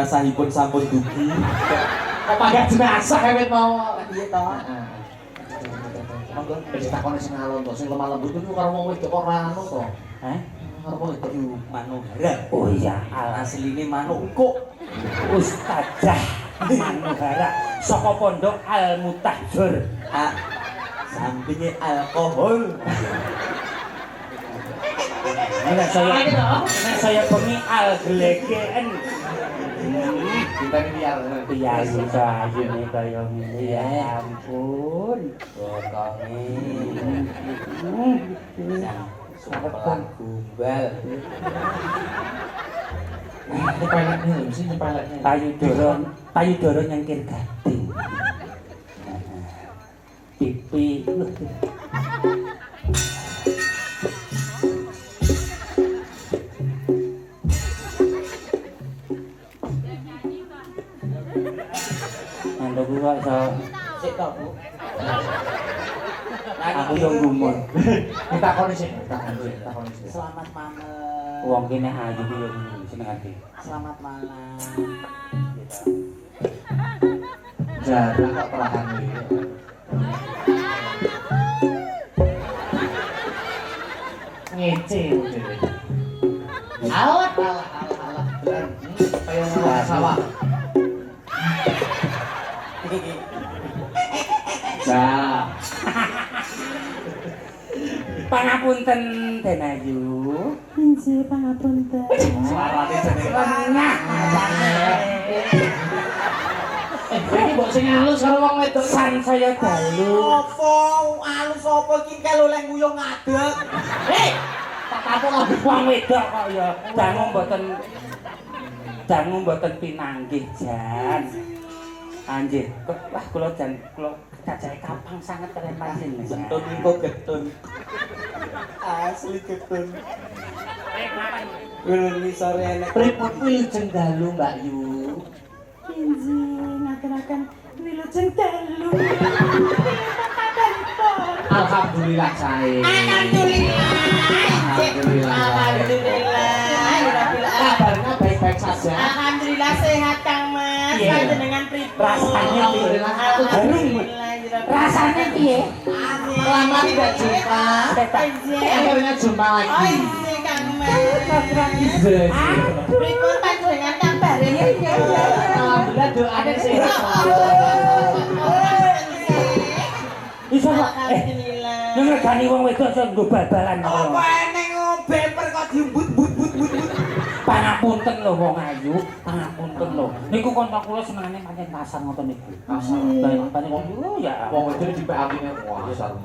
jenazahipun sampun dugi. Kok pagak jenazah kawit mau. Piye to? Monggo wis takon sing alon to, sing lemah lembut itu karo wong wedok ora anu to. Hah? Karo wong wedok Yu Manohara. Oh iya, Asline manuk. Ustazah Manohara saka pondok Al Mutahjur. Ah, sampinge alkohol. Nek saya bengi Al Glegen. kita liar. Iya, ayune kaya ngene ya ampun. Botonge. Sumpah gumbal. Ini pilotnya, mesti ini pilotnya. Payudara nyengkir gading. Pipi. Anda gua Sik to, Bu. aku yang gumun. Kita koni sih, kita koni sih. Selamat malam. Wong kene ayu ku yo seneng ati. Selamat malam. Jarang kok perahan ini. Ngece udah. Alah. Bener. Kayak ngurus sawah. Nah, Pangapunten Den Ayu. Injih pangapunten. suarane jenenge. Lengah. Iki mbok sing alus karo wong wedok San saya dalu. Apa alus apa iki kelo lek nguyuh ngadeg. Hei, tak kapok wong wedok kok ya. Dangu mboten pinanggih jan. Anjir, wah kula cacahe kampang sanget kalian panjenengan. Getun iku getun. Asli getun. Wili sore enek. pripun wilujeng dalu Mbak Yu. Injih, ngaturaken wilujeng dalu. Alhamdulillah sae. Kabarnya baik-baik saja. Alhamdulillah sehat Kang Mas. Iya. Panjenengan pripun? Rasanya piye? Rasanya piye? Lama tidak jumpa. Akhirnya jumpa Oh lagi. iya Kang Mas. Pripun panjenengan kabare? Alhamdulillah doanya sehat. Iso kok. Alhamdulillah. Nang regani wong wedok aja nggo bal-balan. Apa eneng bemper kok diumbut-but. Pangapunten lho wong ayu, pangapunten lho. Niku kanca kula senengane pancen pasar ngoten niku. Pasar. Lah pancen ya. Wong itu di PAP-nya wah besar.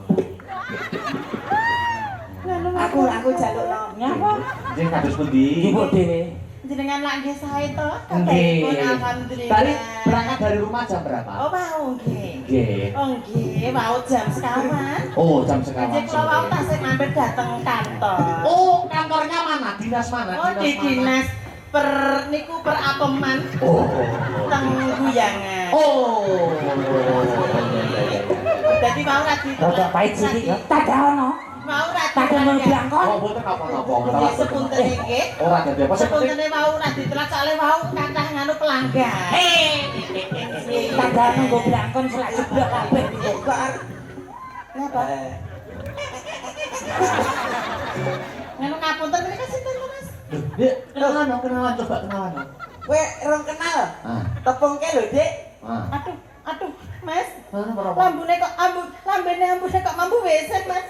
Aku jaluk no. Nyapa? Jeneng kados pundi? Ibu dhewe. Jenengan lak nggih sae to? Nggih. Kabaripun alhamdulillah. Tadi berangkat dari rumah jam berapa? Oh mau nggih. Nggih. Oh nggih, mau jam sekawan. Oh, jam sekawan. Jadi kula mau tasik mampir dateng kantor. Oh, kantornya mana? Dinas mana? Oh di dinas niku perapeman Oh. teng Guyangan. Oh. Dadi mau ra di Rada pahit sithik ya. Tadaono. mau ra Tadaono blangkon. Oh, boten apa-apa. Nggih sepunten nggih. Ora dadi apa Sepuntene mau ra ditelat soalé mau kathah nganu pelanggan. Tadaono nggo blangkon selak jeblok kabeh. Napa? Nganu ngapunten menika sinten to, Mas? Kenalan coba kenalan. Kowe rong kenal? Ah. Tepungke lho, Dik. Ah. Aduh, Mas. Berapa? Lambene kok lambene ambune kok mambu WC, Mas.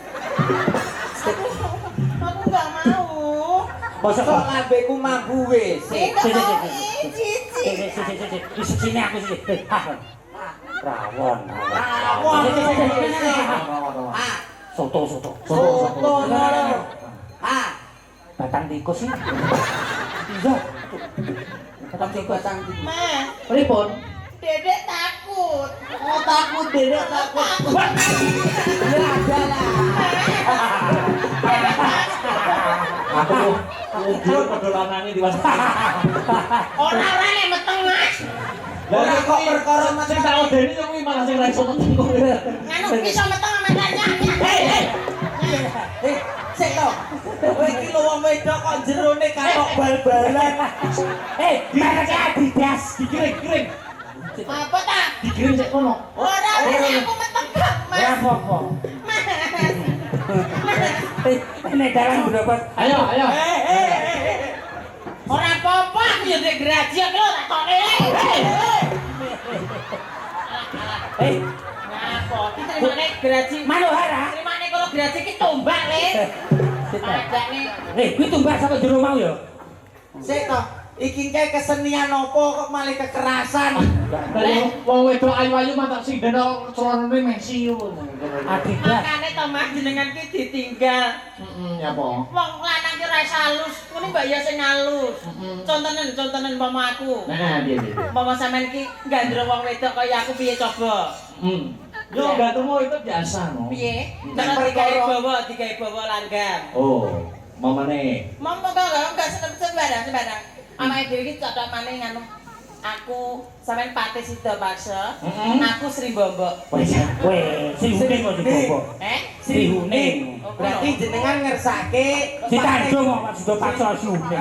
Aduh, aku enggak mau. Bosok Kok lambeku mambu WC. Cici. Sini aku sini. Rawon. Rawon. Ah, Soto. soto lho. Ah, Batang tikus sih. Iya. Batang tikus. batang tikus. Mas, Pripun? Dedek takut. Oh, takut Dedek takut. Ya ada lah. Aku ujur pedolanane di wasana. Ora-orane meteng, Mas. Lah kok perkara Sing tak odeni kuwi malah sing ra iso meteng. Nganu iso meteng ame kanyaknya. Hei. Sik to. Kowe iki lho wong wedok kok jerone katok bal-balan. Merek Adidas Dikirim. Apa ta? Dikirim sik kono. Ora aku metengkak, Mas. ya apa-apa. Mas. Ini dalam berapa? Ayo. Ora apa-apa aku ya ndek graji kok tak toke. Ngapa? Ki terimane graji. Manohara. Terimane kalau graji ki tombak, Le. Adane. Kuwi tumbas sampe jero mau ya. Sik to. Iki kae kesenian opo kok malah kekerasan. Wong wedok ayu-ayu mah tak sindene celanane Messi ngono. Adidas. Makane to Mas jenengan ki ditinggal. Ya apa? Wong lanang ki ora halus, kuwi mbak ya sing halus. Contonen umpama aku. Nah, piye. Umpama sampean ki gandrung wong wedok kaya aku piye coba? Yo gantungmu itu biasa no. Piye? Nek Terus perkara- digawe bawa langgam. Oh, mamane. Mampu enggak sembarang. Amake dhewe iki cocok maneh nganu. Aku sampean Pati Sida Paksa, aku Sri Bombok. Wes, Srihune kok dibobo. Srihune. Berarti jenengan ngersake Ditandung kok sudah paksa Srihune.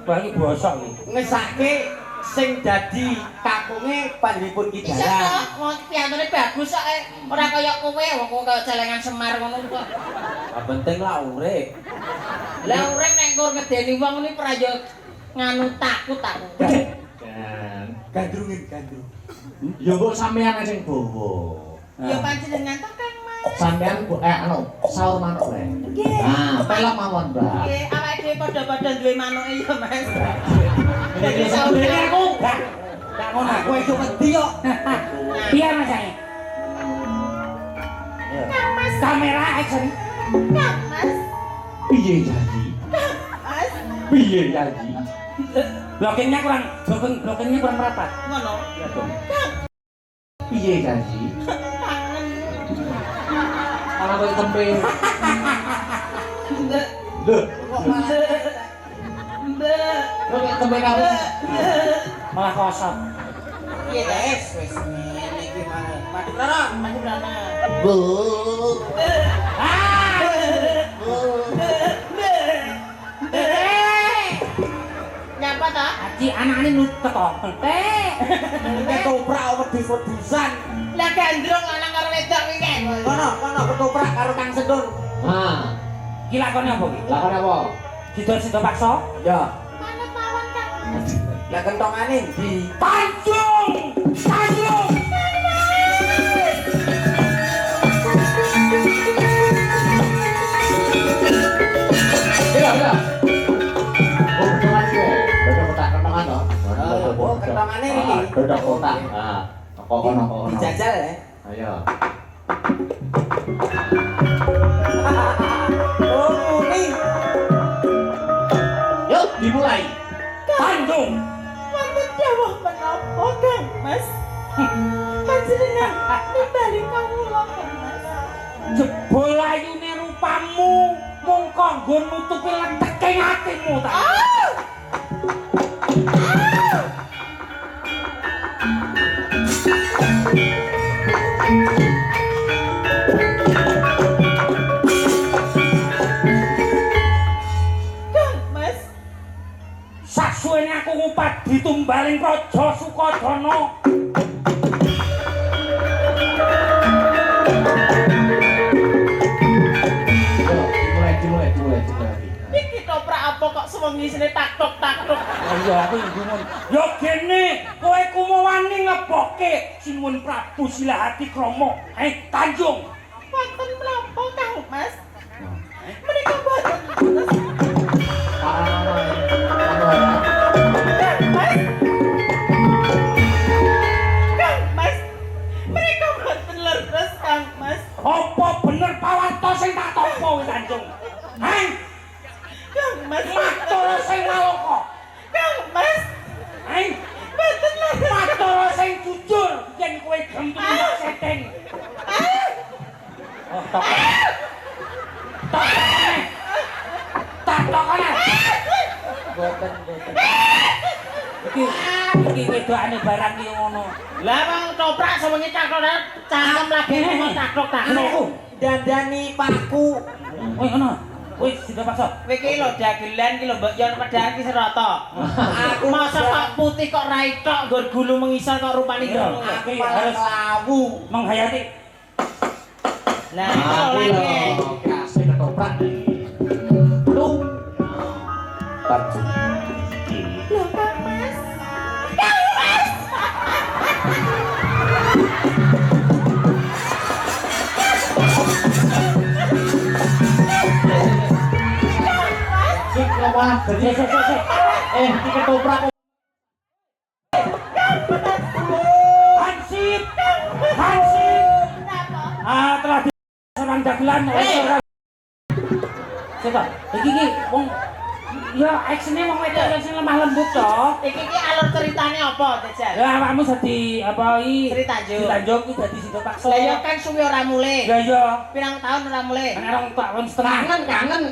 Bagi bosok iki. ngesake sing dadi kakunge panjenenganipun Ki Bisa Dalang. to, wong piantune bagus kok ora kaya kowe, wong kowe kaya celengan Semar ngono kok. Lah penting lah urip. Lah urip nek engko ngedeni wong ini prayo nganu takut aku. Kan. Gandrung. Yo kok sampean sing bowo. Ya panjenengan to Kang Mas. Sampean sahur manuk rek. Nah, pelak mawon, Mbak. Nggih, awake dhewe padha-padha duwe manuke ya Mas. Jadi saudara aku gak ngono aku Kowe wedi kok. Piye Mas ae? Kang Mas, Kamera action. Kang Mas, Piye jadi? Mas. Piye jadi? Blokingnya kurang rapat. Ngono. Piye jadi? Kangen. Malah koyo tempe. Ndek, Lho, ndek. koyo tempe kamu. Malah kosong. Piye ta? Wis ngene iki mah. Mati Rara. Masih berana. Bu. Nyapa ta? Aji anakane nut teko. Nek toprak wedhus-wedhusan. Lah gandrung lanang karo wedok iki kan. Kono ketoprak karo Kang Sedun. Nah, Ki lakone apa ki? lakon apa? Sida paksa. Ya. Mana pawon Kang? Lah kentongane ndi? Tanjung! Iya. Oh, beneran iki. Beda kotak kentongan to. Oh, kentongane iki. Beda kotak. Nah, kok kono. Dijajal ya. Ayo. Oh, muni. Yuk, dimulai. Tanjung! Wonten dawuh menapa Kang Mas? Panjenengan nimbali kawula Kang Mas. Jebol ayune rupamu mung kanggo nutupi leteking atimu ta. Kang Mas, Sasuwene aku ngupat ditumbaling Raja Sukodana. Dimulai. iki toprak apa kok sewengi sine taktok. Iya aku ngumun. Ya gene, kowe kumo wani ngebokke Sinuwun Prabu Silahati Krama. Tanjung. Wonten menapa Kang Mas? Menika boten. Kang Mas, menika boten leres Kang Mas. Apa bener pawarta sing tak tampa kowe Tanjung? Kang Mas, Matur sing nalaka. Kang Mas, boten leres. Matur sing jujur yen kowe gelem tumindak setting. Oh, Takokane. Boten. Iki wedokane barang ki ngono. Lah wong toprak sewengi cangkem lagi ngomong taktok. dandani pakku. Woi ngono. Wis sida paksa. Kowe iki lho dagelan iki lho mbok yen pedhahan ki serata. Aku Masa kok putih kok ra itok nggon gulu mengisor kok rupane ngono. aku Iya, harus lawu. Menghayati. Lah iki lho lagi. Kasih ketoprak. Tung. Baju. Lho Kang Mas. Sik ngomong jadi iki ketoprak. Hansip. Hansip. Ah, telah di sarang dagelan. Coba, iki wong ya aksine wong wedok sing lemah lembut to. Iki alur ceritane apa, Dejan? Ya awakmu dadi apa iki? Sri Tanjung. Sri Tanjung iki dadi sida paksa. Lah ya kan suwi ora mulih. Ya ya. Pirang tahun ora mulih. Kan rong tahun setengah. Kangen.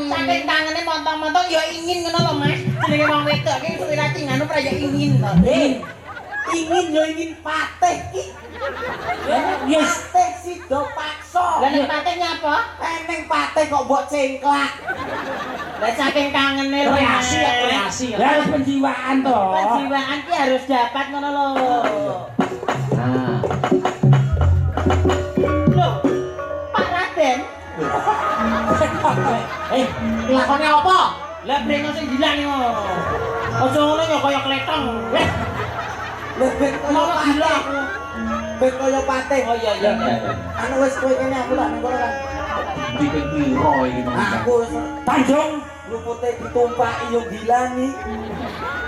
Saking kangene montong-montong ya ingin ngono lho, Mas. Jenenge wong wedok ki suwira cingan ora ya ingin to. Ingin yo ingin pateh ki. Yes. Pateh sida paksa. Lah nek pateh nyapa? Eneng pateh kok mbok cengklak. Lah saking kangene lho. Kreasi. Lah penjiwaan to. Penjiwaan ki harus dapat ngono lho. Nah. Loh, Pak Raden, Lakone apa? lah brengos sing dilang yo. Aja ngono ya kaya kletong. Lho ben koyo Mau gila pateh. aku. Ben koyo pateh. Oh iya iya. Anu wis kowe kene aku tak nang kono kan. Diping piro iki Aku wis Tanjung. lupute ditumpaki yo gilani.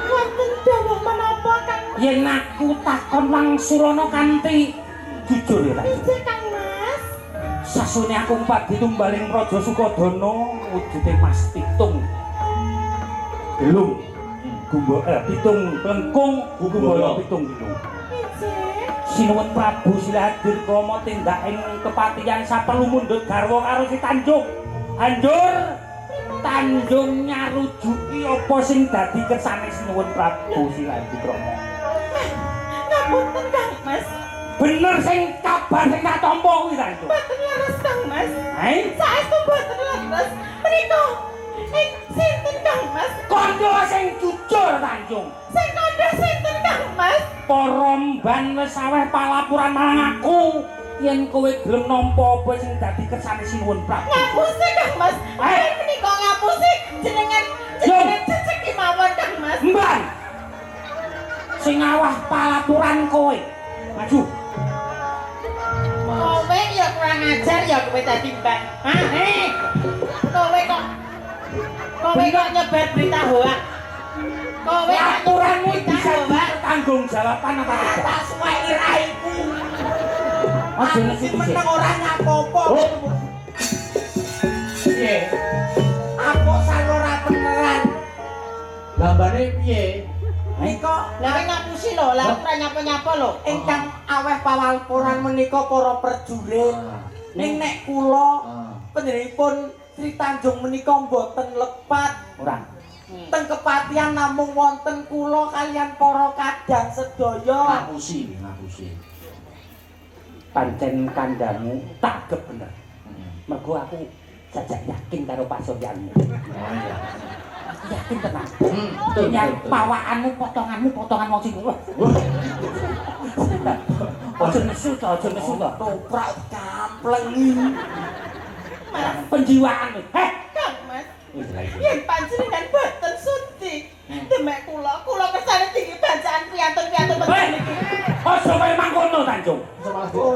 Wonten dawuh menapa Kang? Yen aku takon langsurana kanthi jujur ya Tanjung. Ije Kang Mas. Sasune aku empat ditumbaling Raja Sukodana wujude Mas Pitung. Belum. Pitung lengkung gumbala pitung gitu. Ije. Sinuwun Prabu Silahadir krama tindak ing kepatihan saperlu mundhut garwa karo si Tanjung. Hanjur Tanjung nyarujuki apa sing dadi kersane sinuwun Prabu Silahadir krama. Ngapunten Kang Mas. Bener sing kabar sing tak tampa kuwi Tanjung. Boten leres Kang Mas. Hai, Saestu boten leres. Mriko sinten Kang Mas? kandha sing jujur Tanjung. Sing kandha sinten Kang Mas? Para mban wis aweh palapuran marang aku yen kowe gelem nampa apa sing dadi kersane sinuwun Prabu. Ngapusi Kang Mas. Eh. Menika ngapusi jenengan cecek mawon Kang Mas. Mban. Sing awah palapuran kowe. Maju. Kowe ya kurang ajar ya kowe dadi mbak. Hah? Kowe kok nyebar berita hoak. Kowe kok Aturanmu berita bisa hoak. tanggung jawaban apa tidak? Atas wae raiku. Aja nesu dhisik. Meneng ora nyapopo. Piye? Aku salora beneran. Gambane piye? Nika Lah kowe ngapusi lho, lah ora nyapa-nyapa lho. ingkang aweh pawalpuran menika para prajurit. Ning nek kula panjenenganipun Sri Tanjung menika mboten lepat. Ora. Teng kepatihan namung wonten kula kalian para kadang sedaya. Ngapusi. Pancen kandhamu tak gep bener. Mergo aku jajak yakin karo pasuryanmu. Yakin tenan. Yang pawakanmu potongan wong sing Aja nesu to. Toprak kamplengi. Penjiwaan. Heh, Kang Mas. Yen panjenengan boten sudi. Demek kula kersane tinggi bacaan piantun-piantun Hei, penting iki. aja kaya mangkono Tanjung.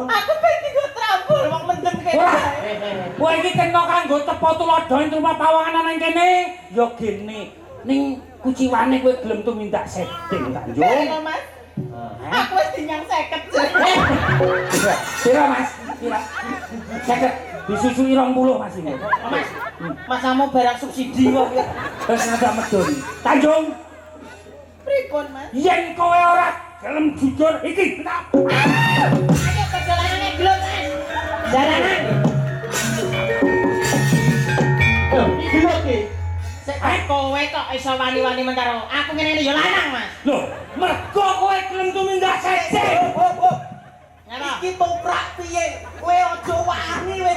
Aku ben digo trambul wong mendem kene. Ora. Kowe iki kena kanggo tepo tuladha ing rumah pawangan nang kene. Ya gene. Ning kuciwane kowe gelem tumindak setting Tanjung. Lho Mas. Aku wis dinyang 50. Pira Mas? Pira? 50. Disusui 20 Mas ini. Mas, masamu barang subsidi kok. Wis rada medun. Tanjung, Pripun, Mas? yen kowe ora gelem jujur iki tak. Ayo perjalanane glot, Mas. Jalanan. Iki lho iki. Sik kowe kok iso wani-wani men karo aku ngene ya lanang, Mas. Lho, mergo kowe gelem tumindak setting. Ngapa? Iki toprak piye? Kowe aja wani kowe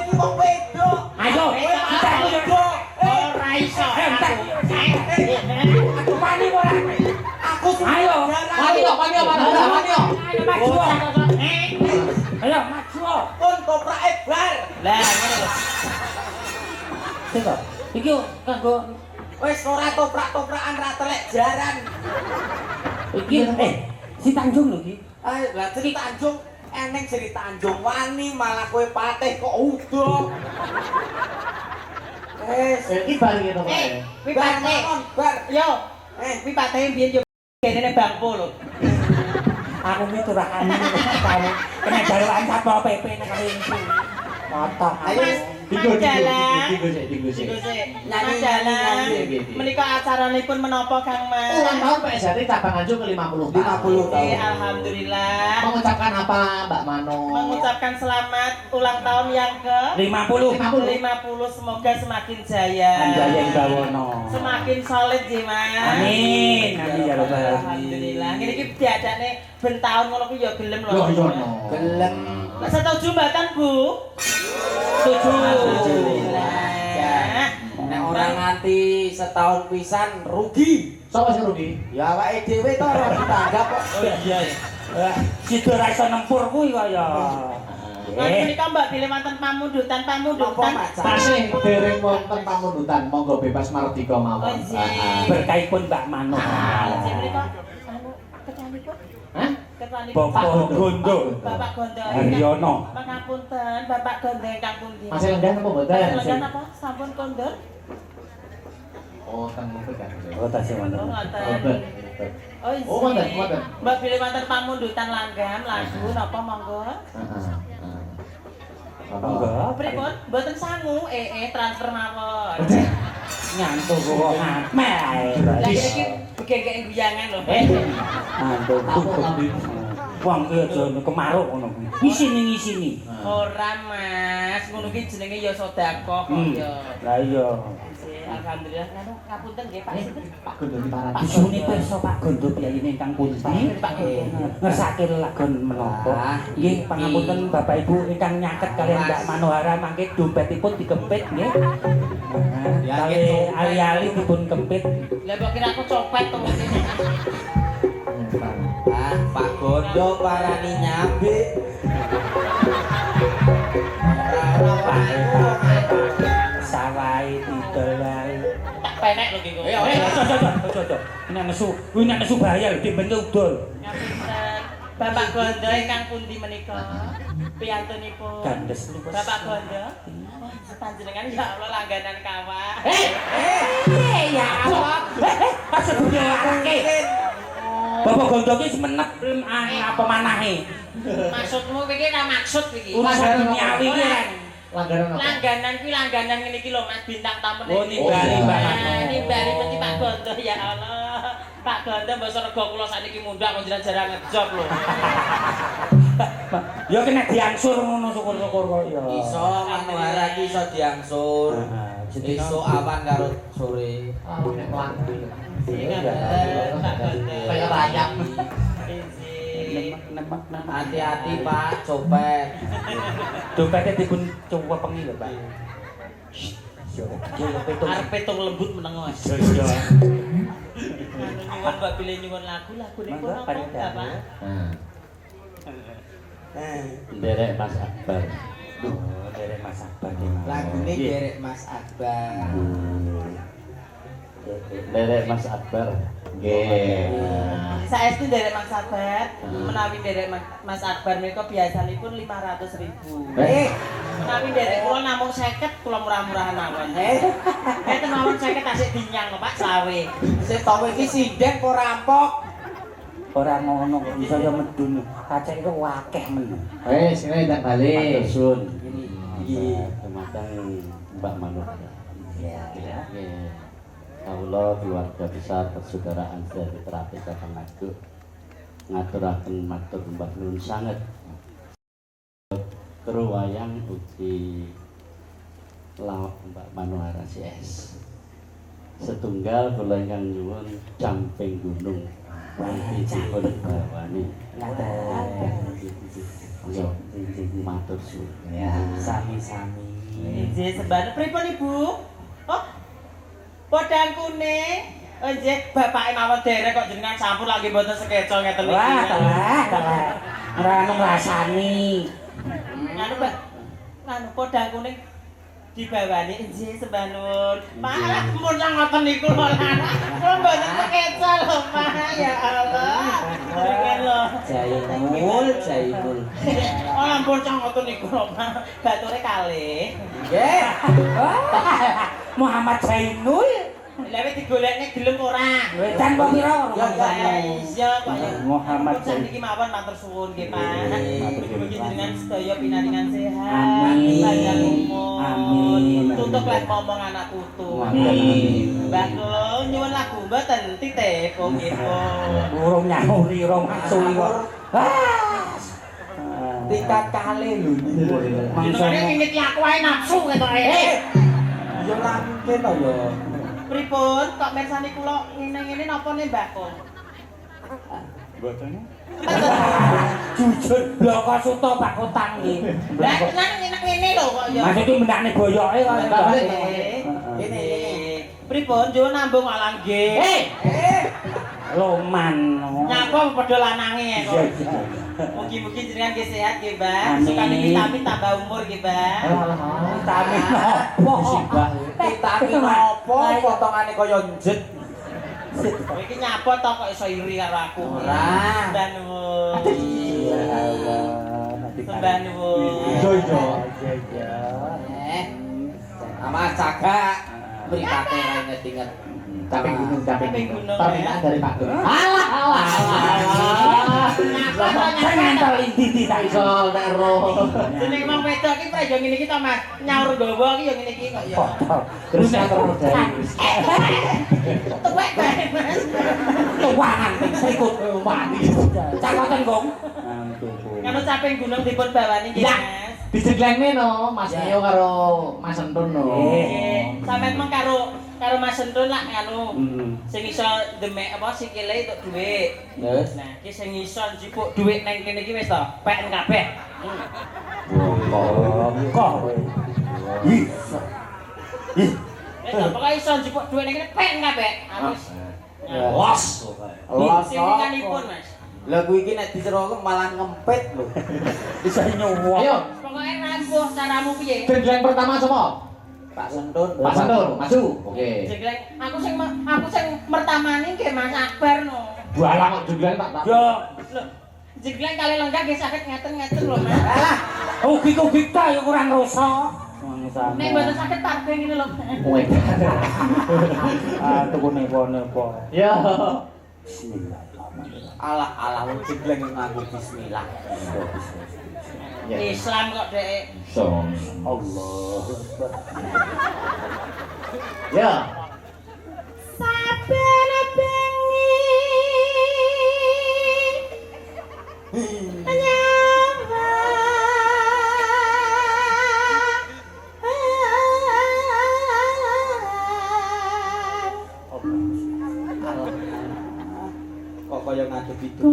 Lawan yo, lawan yo. Ayo maju. Ayo maju. Pun toprake bar. Lah ngene lho. Sik kok. Iki kanggo Wis ora toprak-toprakan ra telek jaran. iki si Tanjung lho iki. Lah Sri Tanjung eneng Sri Tanjung wani malah kowe patih kok udo. Wes, Iki bali to, Pak. Kuwi bar patih. mawon, bar. Yo, kuwi patih biyen yo kene Bangpo lho. Aku iki turahane kamu kena jarukan Satpol PP nek kali itu. Motor. Ayo Dinggo Majalah. sik. nyanyi Majalah. nyanyi. Menika acaranipun menapa Kang Mas? Ulang tahun PSRT cabang Anjung ke-50. 50 tahun. Alhamdulillah. Mengucapkan apa, Mbak Mano? Mengucapkan selamat ulang tahun yang ke 50. 50, semoga semakin jaya. Anjayeng bawono. Semakin solid nggih, Mas. Amin. Amin ya rabbal alamin. Alhamdulillah. Ngene iki diadane ben taun ngono ku ya gelem lho. Yo yo no. Gelem. Setuju mboten, Bu? Setuju. Alhamdulillah. Nek ora nganti setahun pisan rugi. Sopo sing rugi? Ya awake dhewe to ora ditanggap kok. Oh iya ya. Sido ra iso nempur kuwi kaya. Lan menika Mbak bilih wonten pamundutan. Apa macan? Tasih dereng wonten pamundutan, monggo bebas mardika Oh mawon. iya. Berkaipun Mbak Mano. Sing menika anu kecanipun. Hah? Kecanipun Bapak Gondo. Bapak Gondo. Haryono. Pangapunten, Bapak Gondo ingkang pundi? Masih lenggah apa mboten? Lenggah apa? Sampun kondur? Oh, teng mriki kan. Oh, tasih Oh, wonten. ngoten. Oh, iya. Oh, wonten, wonten. Mbak bilih wonten pamundutan langgam lagu napa monggo? Heeh. Monggo. Pripun? Mboten sangu, transfer mawon. Nyantuk kok ngamel. Lah iki begek guyangan lho. Ngantuk tutup. Wong ki aja kemaruk ngono kuwi. Ngisini. Ora, Mas. Ngono ki jenenge ya sedekah kok ya. Lah iya. Alhamdulillah. Nganu ngapunten nggih Pak Sinten? Pak Gondo Paradi. Isune pirsa Pak Gondo piyayine ingkang pundi? Pak Gondo. Ngersake lelagon menapa? Nggih, pangapunten Bapak Ibu ingkang nyaket kalian Mbak Manohara mangke dompetipun dikempit nggih. Kali ali-ali dipun kempit. Lah kok kira aku copet to ngene. Pak Gondo parani nyambe. Sawai didol wae. Tak penek lho iki kok. Aja. Nek nesu, kuwi nek nesu bahaya lho dibentuk udol. Ngapunten. Bapak Gondo ingkang pundi menika? Piyantunipun. Gandes niku. Bapak Gondo. Panjenengan ya Allah langganan kawah. Ya Allah. Pasal dunyake. Bapak Gondo ki semenep apa manahe? Maksudmu iki ra maksud iki. Urusan duniawi ki kan. Langganan apa? Langganan kuwi langganan ngene iki lho Mas bintang tamu. Oh, nimbali, Mbak. Nimbali peti Pak Gondo ya Allah. Pak Gondo mbok rega kula sakniki mundhak kok jarang ngejob lho. Ya kena diangsur ngono syukur-syukur kok ya. Iso Manohara ki iso diangsur. Esuk awan karo sore. Ah, nek mlaku. Pak Gondo. Kayak rayap. Nemek. Hati-hati Pak, copet. Dompete dipun cuwepengi lho, Pak. Arep tung lembut meneng Mas. Iya. Nyuwun Mbak pilih nyuwun lagu niku Monggo, napa panitia. Pak? Derek Mas Akbar. Oh, derek Mas Akbar ki. Lagune derek Mas Akbar. Derek Mas Akbar. Nggih. Saestu nderek Mas Akbar, menawi nderek Mas Akbar menika biasanipun 500.000. Menawi nderek kula namung 50 kula murah-murahan mawon. Nek mawon 50 tasik dinyang lho Pak sawe. Sing tawe iki sinden apa rampok? Ora ngono kok iso ya medun. Kacek iku akeh men. Wes, ngene tak balik. Sun. Iki tematang Mbak Mano. Iya. Kawula keluarga besar persaudaraan dari terapi Kakang Agung ngaturaken matur mbah nuwun sanget kru wayang ugi lawak Mbak Manohara CS setunggal kula ingkang nyuwun Camping Gunung wanti dipun bawani matur suwun Ya, sami-sami. Nggih sembah pripun Ibu? Oh. Podang kuning Oh nggih, bapake mawon derek kok jenengan sampun lagi mboten sekeco ngeten iki. Wah, telah. Ora ono ngrasani. Anu, Mbak. Anu podang kuning dibawani nggih sembah nuwun. Malah pun sang ngoten niku lho. Kula mboten sekeco lho, Pak. Ya Allah. Jenengan lho. Jainul. Oh, ampun sang ngoten niku lho, Pak. Bature kalih. Nggih. Muhammad Zainul. Lha wis digolekne gelem ora? Wetan kok pira? Iya, Pak. Muhammad Zainul niki mawon matur suwun nggih, Pak. Mugi-mugi jenengan sedaya pinaringan sehat. Amin. Panjang umur. Amin. Tutuk lek ngomong anak putu. Amin. Mbak Kul, nyuwun lagu mboten titip kok nggih, Bu. Urung nyauri, urung maksuli kok. Tingkat kalih lho. Jenengane ngingit aku ae nafsu ketoke. Yo ora mungkin to yo. Pripun kok mirsani kula ngene-ngene napa ne Mbak Kul? Mboten. Jujur bloko suto Pak Kotang iki. Lah tenan ngene lho kok ya. Maksudnya mendakne boyoke kok. Kene. Pripun yo nambung alang nggih. Loman. Nyapa padha lanange kok. Mugi-mugi jenengan nggih sehat nggih, Mbak. Sukani vitamin tambah umur nggih, Mbak. Vitamin opo? Vitamin opo potongane kaya njet. Kowe iki nyapa to kok iso iri karo aku. Ora. Sembah nuwun. Ya Allah. Sembah nuwun. Iya. Ama cagak mripate ra inget-inget. Caping gunung. Permintaan dari Pak Gun. Alah. Saya ngantar inti tak iso nek ro. Jeneng wong wedok iki praja ngene iki to, Mas. Nyaur gawa iki ya ngene iki kok ya. Terus ngantar modal. Tuwek bae, Mas. Tuwangan ping serikut mati. Cakoten, Gong. Ngono caping gunung dipun bawani nggih, Ya. Mas. Dijeglenge no, Mas Neo karo Mas Entun no. Nggih. Sampeyan meng karo Mas Entun lah anu. Sing iso demek apa sikile entuk dhuwit. Yes. Nah, iki sing iso njupuk dhuwit nang kene iki wis to, peken kabeh. Kok. Ih. Wis to, pokoke iso njupuk dhuwit nang kene peken kabeh. Harus. Los. Los. Sing-singanipun, Mas. Lah kuwi iki nek diceroke malah ngempit lho. Bisa nyuwok. Ayo, Pokoke rambuh caramu piye? jengleng pertama sapa? Pak Sentun. Mas Entun, maju. Oke. Jegleng, aku sing mertamani nggih Mas Akbar no. Bualang kok jengleng tak. Yo, Lho, jegleng kali lenggah nggih saged ngeten-ngeten lho, Mas. Alah, ugi-ugi ta ya kurang rasa. Nek mboten saged tarbe ngene lho. Kowe. Ah, tuku nepo-nepo. Ya. alah wong jegleng nganggo bismillah. Islam kok dek. Allah. Ya. Saben bengi nyawa Kok kaya ngadep itu.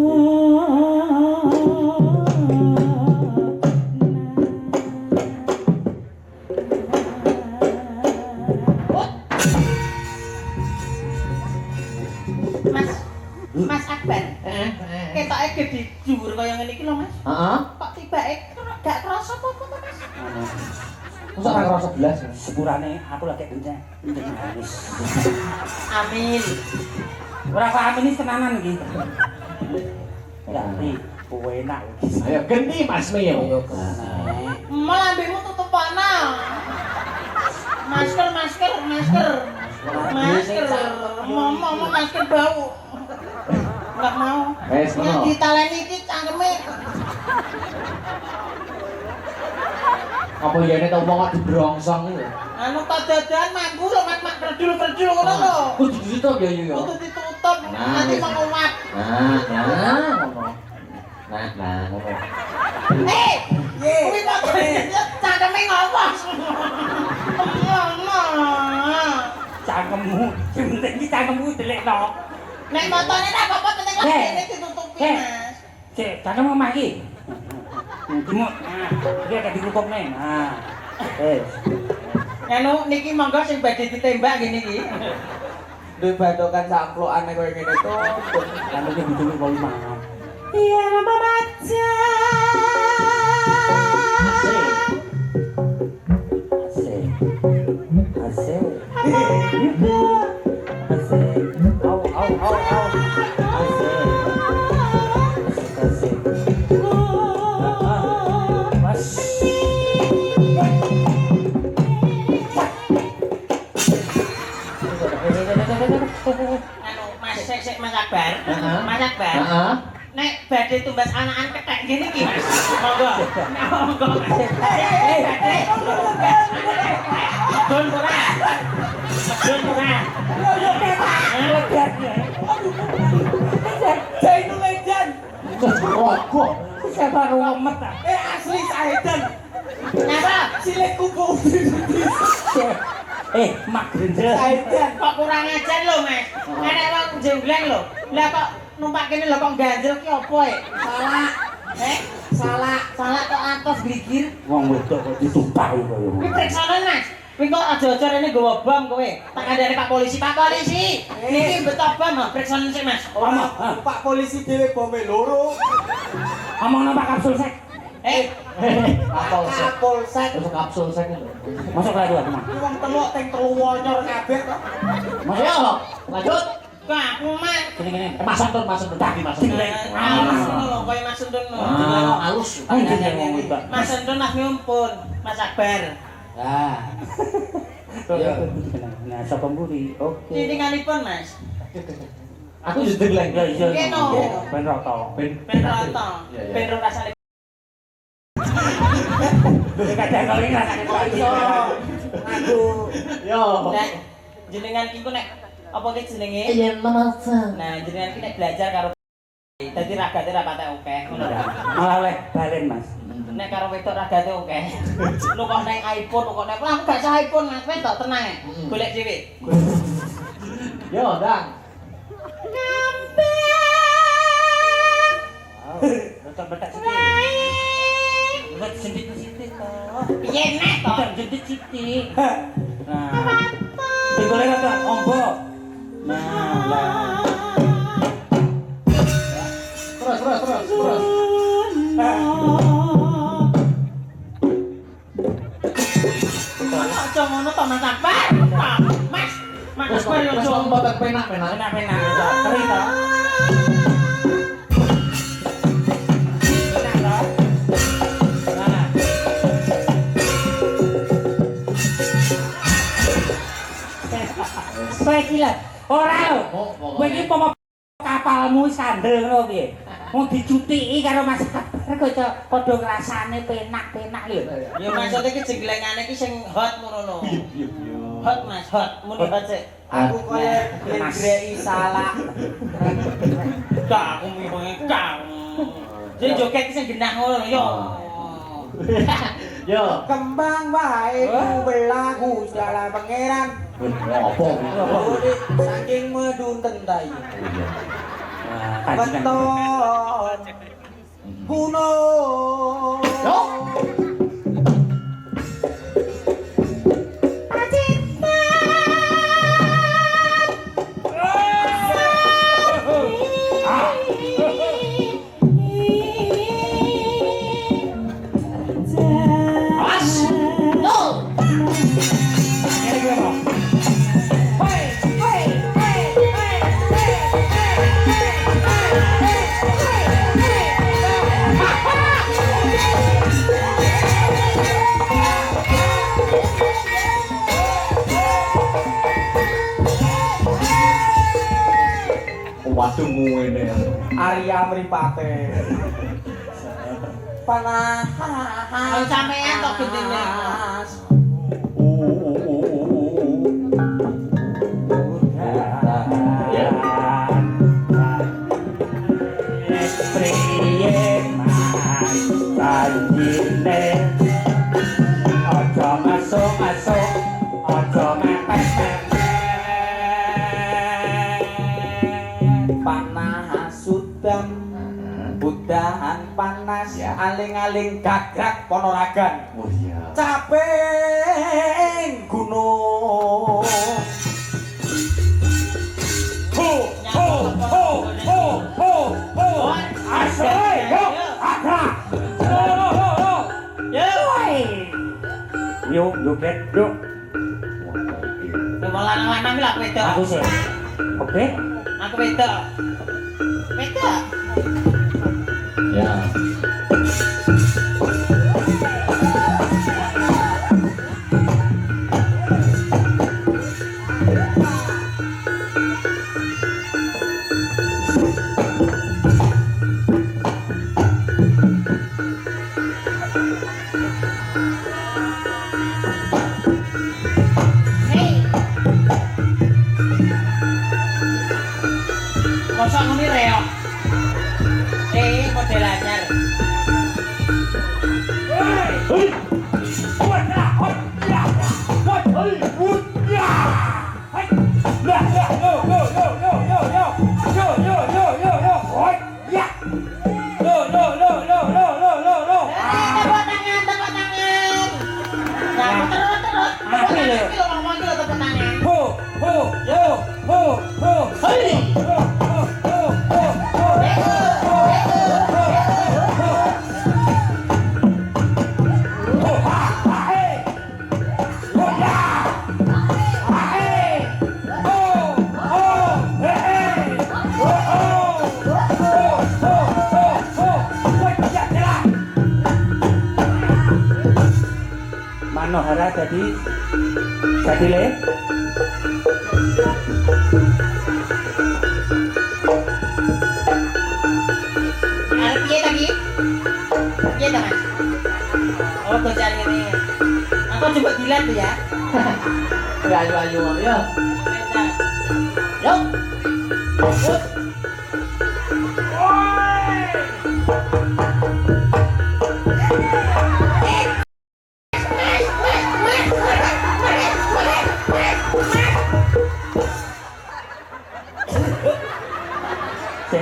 Mas Akbar. Ketoke gede dhuwur kaya ngene iki lho, Mas. Heeh. Kok tibake gak kerasa apa-apa to, Mas? Masa ora ngerasa belas. Sepurane aku lagi kenceng. Nangis. Amin. Ora kok amin tenanan iki. Ya, iki kowe enak iki. Ayo genti Mas Neo. Ayo kene. Mal ambekmu tutup ana. Masker. Mama masker bau. Enggak mau. Wes Yang ngono. ditaleni iki cangkeme. Apa yene tau wong kok dibrongsong iki. Anu tak dadan mampu lho mak kredul ngono lho. Kudu ditutup ya yo. Kudu ditutup nanti wis. menguap. Ngono. Ngono. Hei, kuwi kok cangkeme ngopo? Cangkemmu, sing penting iki cangkemmu delekno. Nek motone ra apa-apa penting kok dene ditutupi, Hei. Mas. Cek, cangkemmu omah iki. Cuma, iki gak dikukupne. Nah. Anu niki monggo sing badhe ditembak ngene iki. duwe badokan samplokane koyo ngene to. Rambutnya bujuni kau mangan. Iya nama macan. Asik. Asik. Asik. Au. Asik. Mas. Anu Mas sik Mas Akbar. Mas Akbar. Heeh. Nek badhe tumbas anakan kethek ngene iki Mas. Monggo. Monggo. Badhe. Don ora. Don ora. Yo ketak. Jainu lejan. Rokok. Siapa rumet ah? Asli saedan. Napa? Silet kuku. Mak Grendel. Saedan. Kok kurang ajar lho Mas. Enek wong jenggleng lho. Lah kok numpak kene lho kok ganjel ki opo e? Salah. Salah kok atos gligir. Wong wedok kok ditumpaki koyo Kuwi ngono. periksane Mas. Kuwi kok aja-aja rene nggawa bom kowe. Tak kandhane Pak Polisi. Pak Polisi. Niki beto bom lho, periksane sik Mas. Ora Pak Polisi dhewe bome loro. Omongno Pak Kapsul sek. Kapolsek. Terus kapsul sek lho. Masuk lagi aku mah. Wong teluk teng telu wonyor kabeh kok. Mas yo, lanjut. Kak, aku mah Gini. Mas Antun tadi Mas. ngono koyo Mas Endun lho. Halus. Anjene wong wedok. Mas Endun lah nyumpun, Mas Akbar. Nah. Iya. Nah, sapa mburi? Oke. Titinganipun Mas. Aku jedeg lek. Ya iya. Keno. Ben rata. Ben Ben roto. Ben ro rasane. Kadang kali rasane kok iso. Aduh. yo. Lah jenengan ki ku nek apa ki jenenge? Iya, Mas. Nah, jenengan ki nek belajar karo dadi ragate ra patek akeh ngono lho. Malah oleh balen, Mas. Nek karo wedok ragate akeh. Lu kok nek iPhone kok nek aku gak sah iPhone Mas, wedok tenang e. Golek dhewe. Yo, Dang. Betak-betak sithik. Buat sentit-sentit toh. Piye nek to? Betak sentit sithik. Nah. Digolek rada ombo. Nah, lah. Terus. Aja ngono to Mas Akbar. Mas Akbar yo aja Coba tak penak. Penak-penak teri toh. Penak toh. Nah. Kowe iki lho, ora lho. Kowe iki pomo kapalmu wis kandel ngono piye? Wong dicutiki karo Mas Akbar kok padha ngrasane penak-penak lho. ya maksudnya ki jenglengane ki sing hot ngono lho. Hot Mas, hot. Muni hot sik. Aku koyo ngrei salah. Kak, aku mikirnya kak. Jadi joget ki sing genah ngono lho yo. Yo. Kembang wae ku belagu dalam pangeran. Apa? Saking medunten ta iki. Panjenengan. Beton gunung. Yo. Waduh ngene. Arya mripate. Panah. Kalau sampean tok gendine. Panah sudam budahan panas Ya. aling-aling gagrak ponorogan Oh iya. caping gunung Yo, agak. Yo, joget, yo. Wong lanang-lanang lha wedok. Aku sih. Oke. Aku wedok. Wedok. Ya. Mosok ngene reok. Model anyar. Tepuk tangan, tepuk tangan. Nah, terus. Apa lho? Iki lho ngomong iki lho tepuk tangan. Manohara jadi le. Arep piye ta iki? Piye ta, Mas? Oh, bocah ngene. Aku coba dilan tuh ya. Ayo ya. Yuk.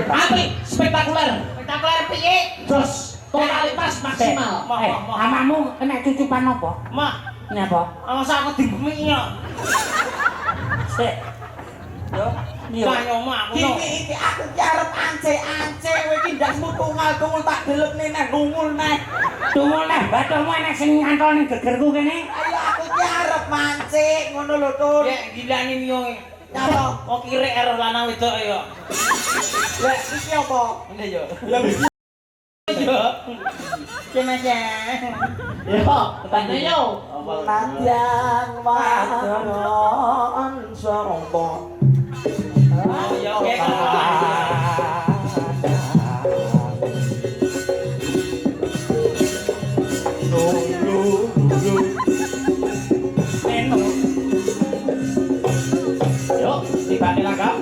Api spektakuler. Spektakuler piye? Jos totalitas maksimal. Mah. Amamu kena cucupan apa? Mah, Napa? masa aku dibumi yo. Sik. Yo, yo. Kanyo mah aku no. Iki aku ki arep ance kowe iki ndak tunggal tak delepne neh ngungul neh. Tunggu neh, bathmu enek sing nyantol ning gegerku kene. Ayo aku ki arep mancing ngono lho, Tun. Ya gilani miyo. Apa? Oh kirek ero lanang wedok yo. Lah iki apa? Ngene yo. Lah Yo. Mas ya. Yo, tanya yo. Nadyan wadon sarompo. Yo oke. Yo, tibane langkah.